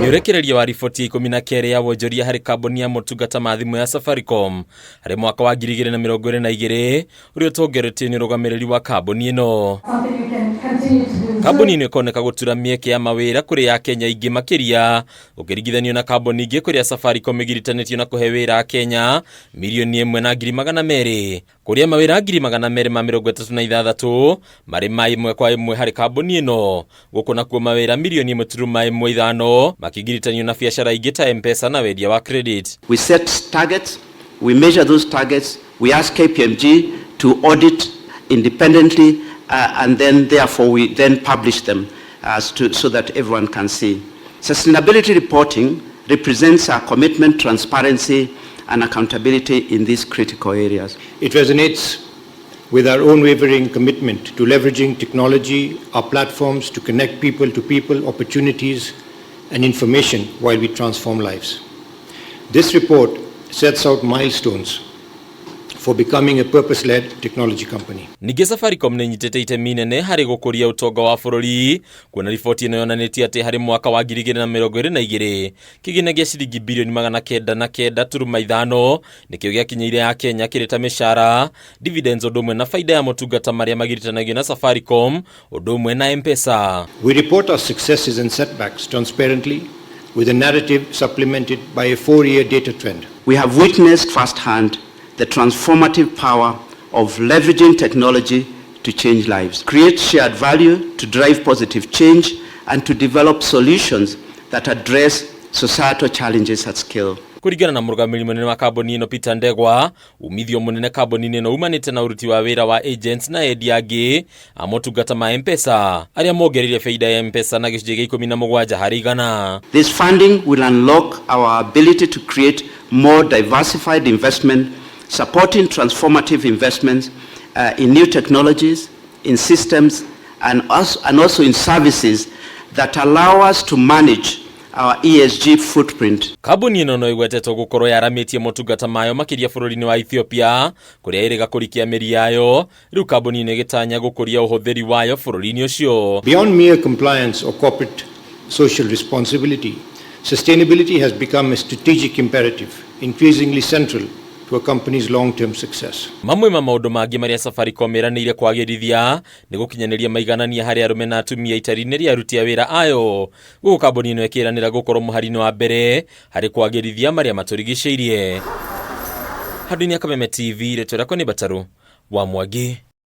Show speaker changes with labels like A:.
A: Nĩũrekereria wa riboti 12 ya wonjoria harĩ kambuni ya motungata ma thimũ ya Safaricom harĩ mwaka wa 2022 ũrĩa ũtongoretio nĩ ũrũgamĩrĩri wa kambuni ĩno. Kambuni ĩno ĩkoneka gũtura mĩeke ya mawĩra kũrĩ AKENYA ingĩ makĩria ũkĩringithanio na kambuni ingĩ kũrĩa Safaricom ĩgiritanĩtio na kũhe wĩra AKENYA mirioni 1,200,000 kũrĩa mawĩra 236 marĩ ma ĩmwe kwa ĩmwe harĩ kambuni ĩno, gũkũ nakuo mawĩra mirioni 1.5 makĩgiritanio na biacara ingĩ ta MPESA na wendia wa credit.
B: We set targets, we measure those targets, we ask KPMG to audit independently and then therefore we then publish them so that everyone can see. Sustainability reporting represents our commitment, transparency and accountability in these critical areas.
C: It resonates with our unwavering commitment to leveraging technology, our platforms to connect people to people, opportunities and information while we transform lives. This report sets out milestones for becoming a purpose-led technology company.
A: Ningĩ Safaricom nĩ nyitĩte itemi inene harĩ gũkũria ũtonga wa bũrũri, kuona riboti ĩno yonanĩtie atĩ harĩ mwaka wa 2022 kĩgĩna gĩa ciringi birioni 909.5 nĩkĩo gĩakinyĩire AKENYA kĩrĩ ta mĩcaara, dividends ũndũ ũmwe na faida ya motungata marĩa magiritanagio na Safaricom ũndũ ũmwe na MPESA.
C: We report our successes and setbacks transparently with a narrative supplemented by a 4-year data trend.
B: We have witnessed firsthand the transformative power of leveraging technology to change lives, create shared value, to drive positive change, and to develop solutions that address societal challenges at scale.
A: Kũringana na mũrũgamĩrĩri mũnene wa kambuni ĩno Peter Ndegwa, umithio mũnene kambuni-inĩ ĩno umanĩte na ũruti wa wĩra wa agents na endia angĩ a motungata ma MPESA arĩa mongereire faida ya MPESA na gĩcunjĩ 17 harĩ igana.
B: This funding will unlock our ability to create more diversified investment, supporting transformative investments in new technologies, in systems, and also in services that allow us to manage our ESG footprint.
A: Kambuni ĩno no ĩgwetetwo gũkorwo yaramĩtie motungata mayo makĩria bũrũri-inĩ wa Ethiopia kũrĩa ĩrĩga kũrikia mĩri yayo, rĩu kambuni ĩno ĩgĩtanya gũkũria ũhũthĩri wayo bũrũri-inĩ ũcio.
C: Beyond mere compliance or corporate social responsibility, sustainability has become a strategic imperative, increasingly central to a company's long-term success.
A: Mamwe ma maũndũ mangĩ marĩa Safaricom ĩranĩire kwagĩrithia nĩ gũkinyanĩria maiganania harĩ arũme na atumia itari-inĩ rĩa aruti a wĩra ayo, gũkũ kambuni ĩno ĩkĩranĩra gũkorwo mũhari-inĩ wa mbere harĩ kwagĩrithia marĩa matũrigicĩirie. Handũ-inĩ ya Kameme TV, rĩtwa rĩakwa nĩ Bataru wa Mwangi.